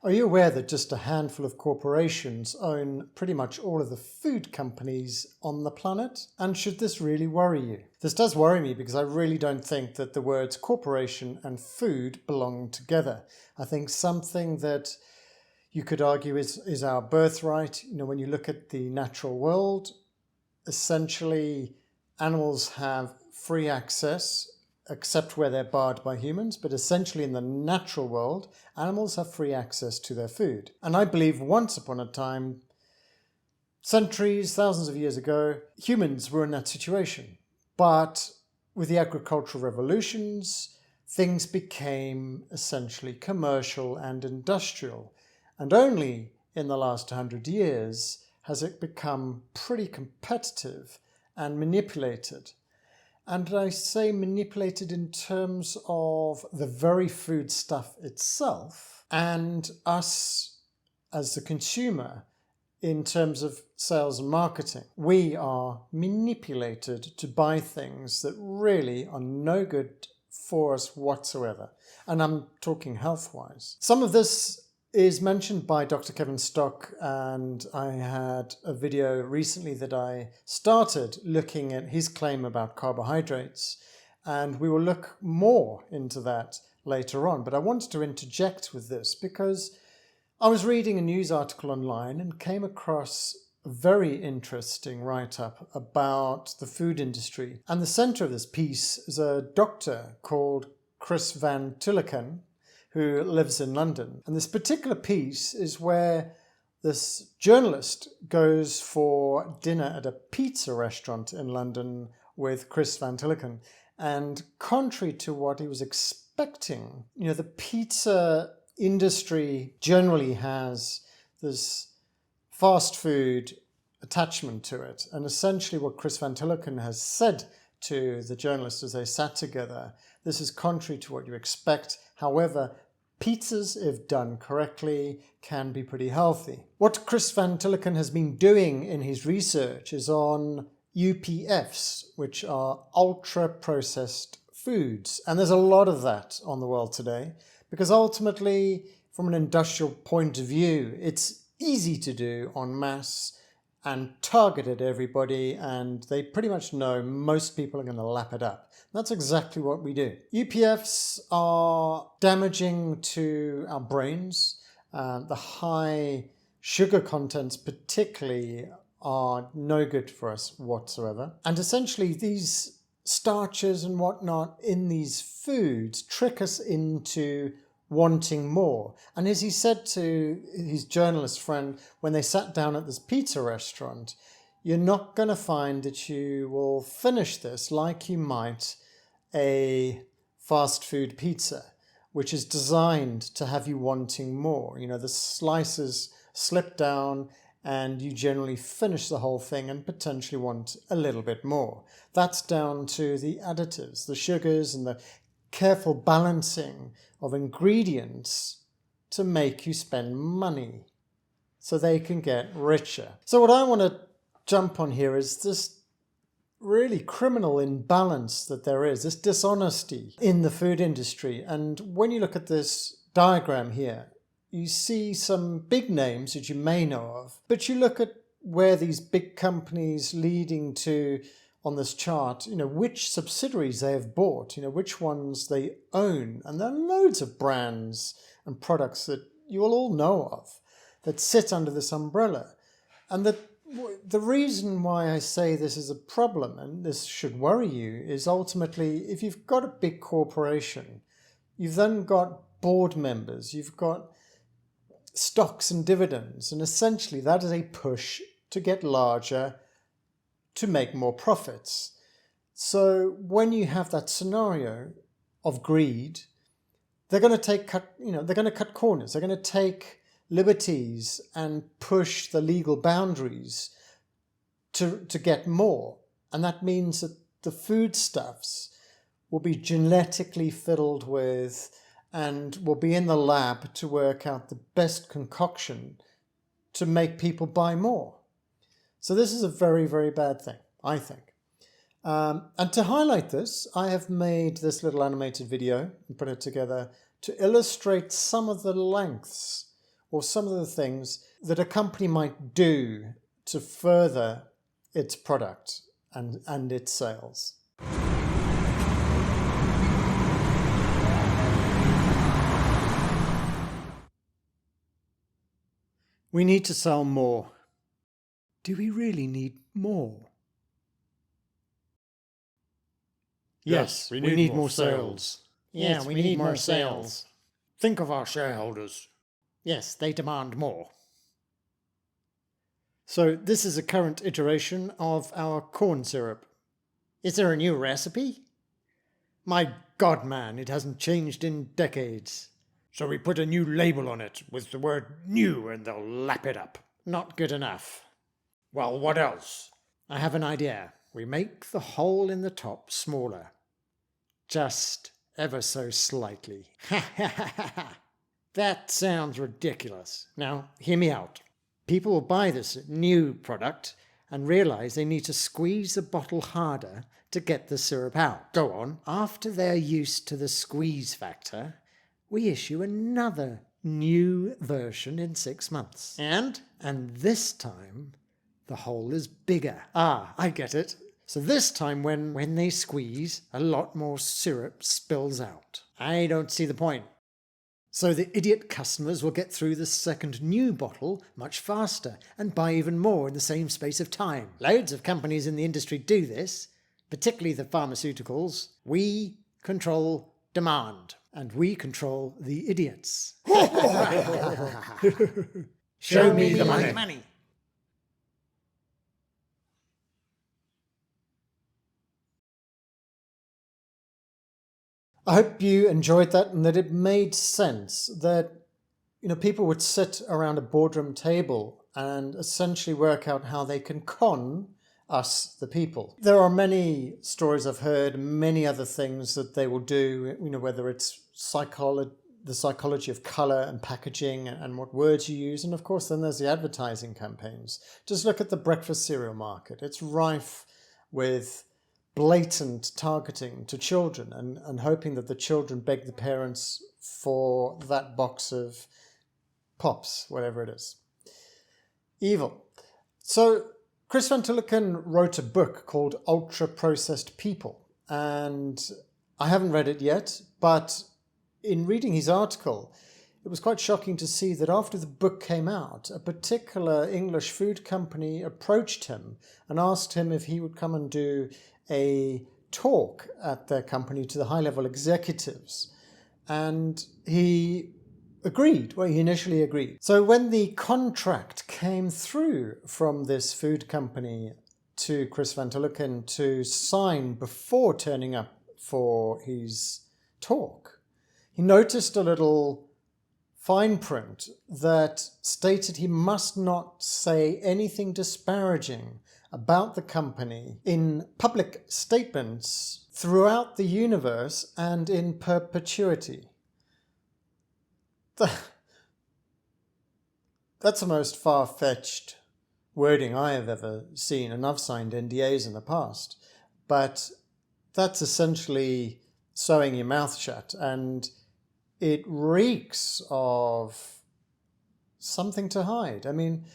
Are you aware that just a handful of corporations own pretty much all of the food companies on the planet? And should this really worry you? This does worry me because I really don't think that the words corporation and food belong together. I think something that you could argue is our birthright. When you look at the natural world, essentially animals have free access except where they're barred by humans, but essentially in the natural world, animals have free access to their food. And I believe once upon a time, centuries, thousands of years ago, humans were in that situation. But with the agricultural revolutions, things became essentially commercial and industrial. And only in the last 100 years has it become pretty competitive and manipulated. And I say manipulated in terms of the very food stuff itself and us as the consumer in terms of sales and marketing. We are manipulated to buy things that really are no good for us whatsoever. And I'm talking health-wise. Some of this is mentioned by Dr. Kevin Stock, and I had a video recently that I started looking at his claim about carbohydrates, and we will look more into that later on. But I wanted to interject with this because I was reading a news article online and came across a very interesting write-up about the food industry. And the center of this piece is a doctor called Chris Van Tulleken, who lives in London. And this particular piece is where this journalist goes for dinner at a pizza restaurant in London with Chris Van Tulleken. And contrary to what he was expecting, the pizza industry generally has this fast food attachment to it. And essentially what Chris Van Tulleken has said to the journalist as they sat together, this is contrary to what you expect. However, pizzas, if done correctly, can be pretty healthy. What Chris Van Tulleken has been doing in his research is on UPFs, which are ultra-processed foods. And there's a lot of that on the world today, because ultimately, from an industrial point of view, it's easy to do en masse and target at everybody, and they pretty much know most people are going to lap it up. That's exactly what we do. UPFs are damaging to our brains. The high sugar contents particularly are no good for us whatsoever. And essentially these starches and whatnot in these foods trick us into wanting more. And as he said to his journalist friend when they sat down at this pizza restaurant, you're not going to find that you will finish this like you might a fast food pizza, which is designed to have you wanting more. The slices slip down and you generally finish the whole thing and potentially want a little bit more. That's down to the additives, the sugars, and the careful balancing of ingredients to make you spend money so they can get richer. So what I want to jump on here is this really criminal imbalance that there is, this dishonesty in the food industry. And when you look at this diagram here, you see some big names that you may know of, but you look at where these big companies leading to on this chart, which subsidiaries they have bought, which ones they own. And there are loads of brands and products that you will all know of that sit under this umbrella. And the reason why I say this is a problem, and this should worry you, is ultimately if you've got a big corporation, you've then got board members, you've got stocks and dividends, and essentially that is a push to get larger, to make more profits. So when you have that scenario of greed, they're going to cut corners. They're going to take liberties and push the legal boundaries to get more. And that means that the foodstuffs will be genetically fiddled with and will be in the lab to work out the best concoction to make people buy more. So this is a very, very bad thing, I think. And to highlight this, I have made this little animated video and put it together to illustrate some of the lengths or some of the things that a company might do to further its product and its sales. We need to sell more. Do we really need more? Yes, we need more sales. Yeah, we need more sales. Think of our shareholders. Yes, they demand more. So this is a current iteration of our corn syrup. Is there a new recipe? My God, man, it hasn't changed in decades. So we put a new label on it with the word new and they'll lap it up. Not good enough. Well, what else? I have an idea. We make the hole in the top smaller. Just ever so slightly. Ha ha ha ha ha. That sounds ridiculous. Now, hear me out. People will buy this new product and realize they need to squeeze the bottle harder to get the syrup out. Go on. After they're used to the squeeze factor, we issue another new version in 6 months. And this time, the hole is bigger. Ah, I get it. So this time when they squeeze, a lot more syrup spills out. I don't see the point. So the idiot customers will get through the second new bottle much faster and buy even more in the same space of time. Loads of companies in the industry do this, particularly the pharmaceuticals. We control demand, and we control the idiots. Show me the money. I hope you enjoyed that and that it made sense that people would sit around a boardroom table and essentially work out how they can con us, the people. There are many stories I've heard, many other things that they will do, whether it's the psychology of colour and packaging and what words you use. And of course, then there's the advertising campaigns. Just look at the breakfast cereal market. It's rife with blatant targeting to children and hoping that the children beg the parents for that box of Pops, whatever it is. Evil. So Chris Van Tulleken wrote a book called Ultra Processed People, and I haven't read it yet, but in reading his article, it was quite shocking to see that after the book came out, a particular English food company approached him and asked him if he would come and do a talk at their company to the high-level executives. And he agreed. Well, he initially agreed. So when the contract came through from this food company to Chris Van Tulleken to sign before turning up for his talk, he noticed a little fine print that stated he must not say anything disparaging about the company in public statements throughout the universe and in perpetuity. That's the most far-fetched wording I have ever seen, and I've signed NDAs in the past. But that's essentially sewing your mouth shut, and it reeks of something to hide. I mean,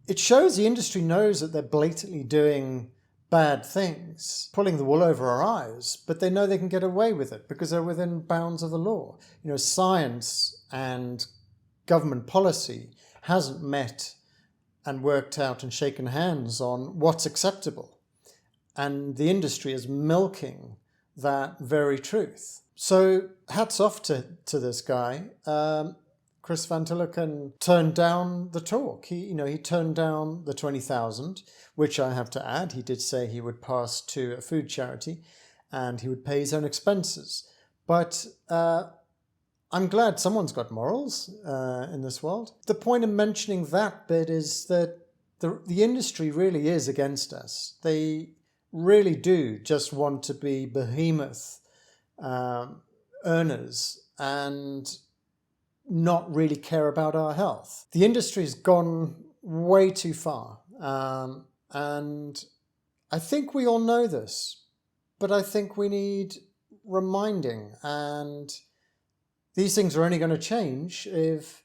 it shows the industry knows that they're blatantly doing bad things, pulling the wool over our eyes, but they know they can get away with it because they're within bounds of the law. Science and government policy hasn't met and worked out and shaken hands on what's acceptable. And the industry is milking that very truth. So hats off to this guy. Chris Van Tulleken turned down the talk. He turned down the 20,000, which I have to add, he did say he would pass to a food charity and he would pay his own expenses. But I'm glad someone's got morals in this world. The point of mentioning that bit is that the industry really is against us. They really do just want to be behemoth earners and not really care about our health. The industry's gone way too far. And I think we all know this, but I think we need reminding. And these things are only going to change if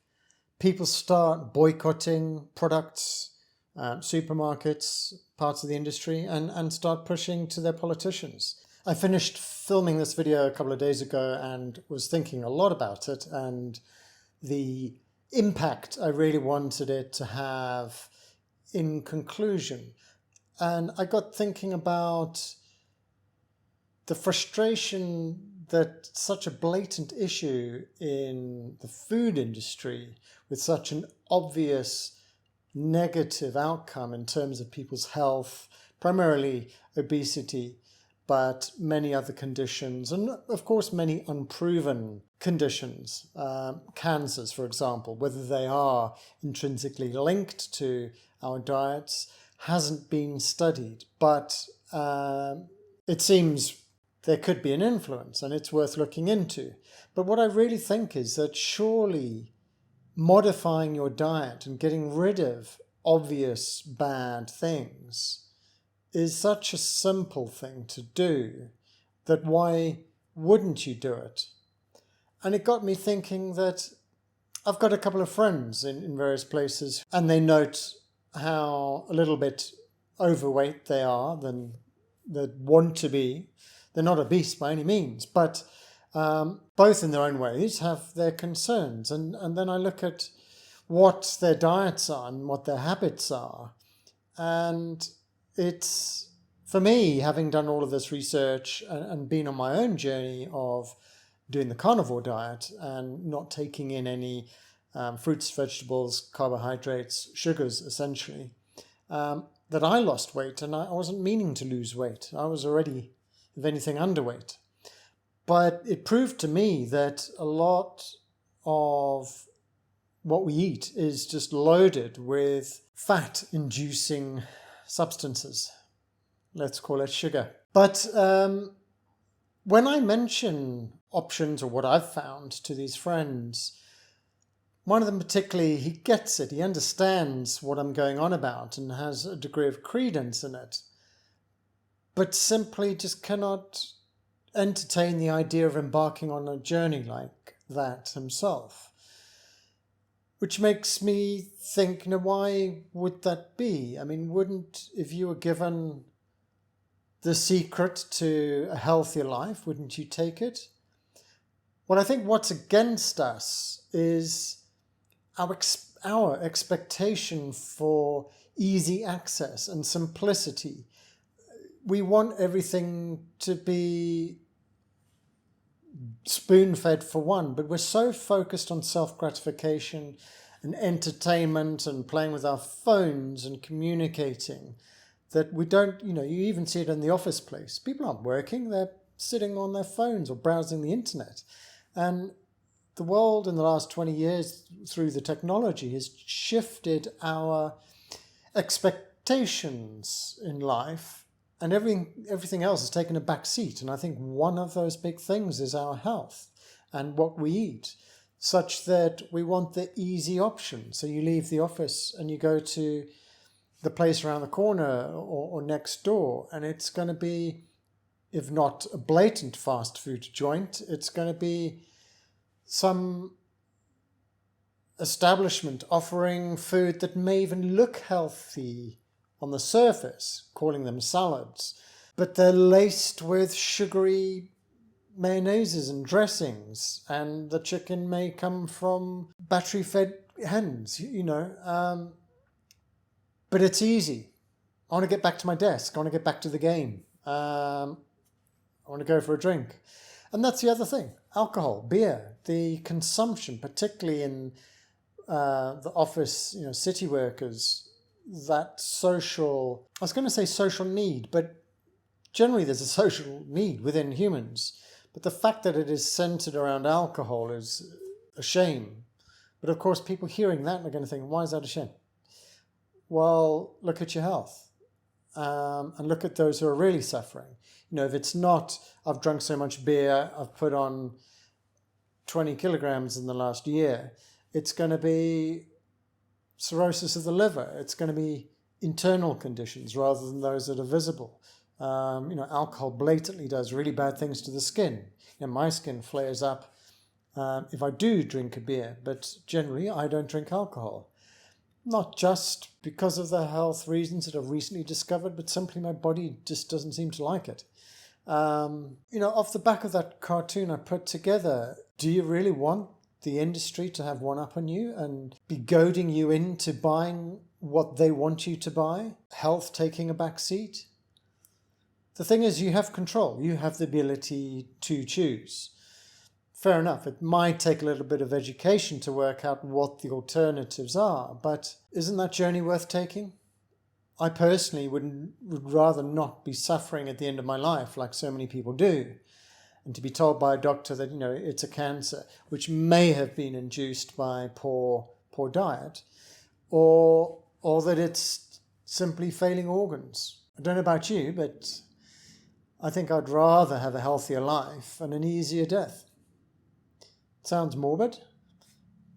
people start boycotting products, supermarkets, parts of the industry, and start pushing to their politicians. I finished filming this video a couple of days ago and was thinking a lot about it and the impact I really wanted it to have in conclusion. And I got thinking about the frustration that such a blatant issue in the food industry with such an obvious negative outcome in terms of people's health, primarily obesity, but many other conditions, and of course many unproven conditions, cancers, for example, whether they are intrinsically linked to our diets, hasn't been studied. But it seems there could be an influence, and it's worth looking into. But what I really think is that surely modifying your diet and getting rid of obvious bad things is such a simple thing to do that why wouldn't you do it? And it got me thinking that I've got a couple of friends in various places, and they note how a little bit overweight they are than they want to be. They're not obese by any means, but both in their own ways have their concerns. And then I look at what their diets are and what their habits are. And it's, for me, having done all of this research and been on my own journey of doing the carnivore diet and not taking in any fruits, vegetables, carbohydrates, sugars, essentially, that I lost weight. And I wasn't meaning to lose weight. I was already, if anything, underweight. But it proved to me that a lot of what we eat is just loaded with fat-inducing substances. Let's call it sugar. But when I mention options or what I've found to these friends, one of them particularly, he gets it. He understands what I'm going on about and has a degree of credence in it, but simply just cannot entertain the idea of embarking on a journey like that himself. Which makes me think, why would that be? I mean, wouldn't, if you were given the secret to a healthier life, wouldn't you take it? Well, I think what's against us is our expectation for easy access and simplicity. We want everything to be spoon-fed for one, but we're so focused on self-gratification and entertainment and playing with our phones and communicating that we don't, you even see it in the office place. People aren't working, they're sitting on their phones or browsing the internet. And the world in the last 20 years through the technology has shifted our expectations in life, and everything else has taken a back seat. And I think one of those big things is our health and what we eat, such that we want the easy option. So you leave the office and you go to the place around the corner or next door, and it's going to be, if not a blatant fast food joint, it's going to be some establishment offering food that may even look healthy on the surface, calling them salads, but they're laced with sugary mayonnaises and dressings, and the chicken may come from battery-fed hens, but it's easy. I want to get back to my desk. I want to get back to the game. I want to go for a drink. And that's the other thing. Alcohol, beer, the consumption, particularly in the office, city workers, that social, I was going to say social need, but generally there's a social need within humans. But the fact that it is centered around alcohol is a shame. But of course, people hearing that are going to think, why is that a shame? Well, look at your health. And look at those who are really suffering. If it's not, I've drunk so much beer, I've put on 20 kilograms in the last year, it's going to be cirrhosis of the liver. It's going to be internal conditions rather than those that are visible. Alcohol blatantly does really bad things to the skin. My skin flares up if I do drink a beer, but generally I don't drink alcohol. Not just because of the health reasons that I've recently discovered, but simply my body just doesn't seem to like it. Off the back of that cartoon I put together, do you really want the industry to have one up on you and be goading you into buying what they want you to buy? Health taking a back seat? The thing is, you have control. You have the ability to choose. Fair enough, it might take a little bit of education to work out what the alternatives are, but isn't that journey worth taking? I personally would rather not be suffering at the end of my life like so many people do, and to be told by a doctor that it's a cancer, which may have been induced by poor diet, or that it's simply failing organs. I don't know about you, but I think I'd rather have a healthier life and an easier death. Sounds morbid?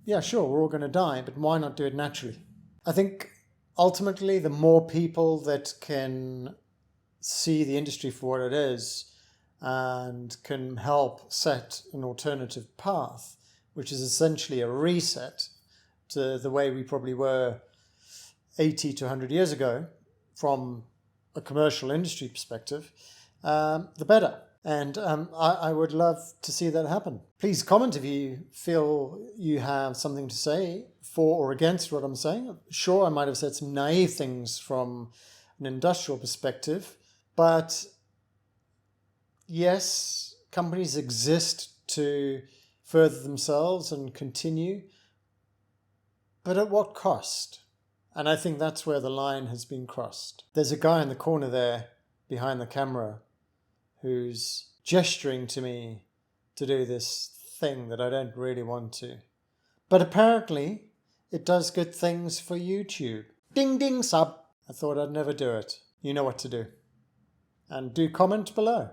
Yeah, sure, we're all going to die, but why not do it naturally? I think ultimately the more people that can see the industry for what it is and can help set an alternative path, which is essentially a reset to the way we probably were 80 to 100 years ago from a commercial industry perspective, the better. And I would love to see that happen. Please comment if you feel you have something to say for or against what I'm saying. Sure, I might have said some naive things from an industrial perspective, but yes, companies exist to further themselves and continue, but at what cost? And I think that's where the line has been crossed. There's a guy in the corner there behind the camera who's gesturing to me to do this thing that I don't really want to. But apparently, it does good things for YouTube. Ding ding sub. I thought I'd never do it. You know what to do. And do comment below.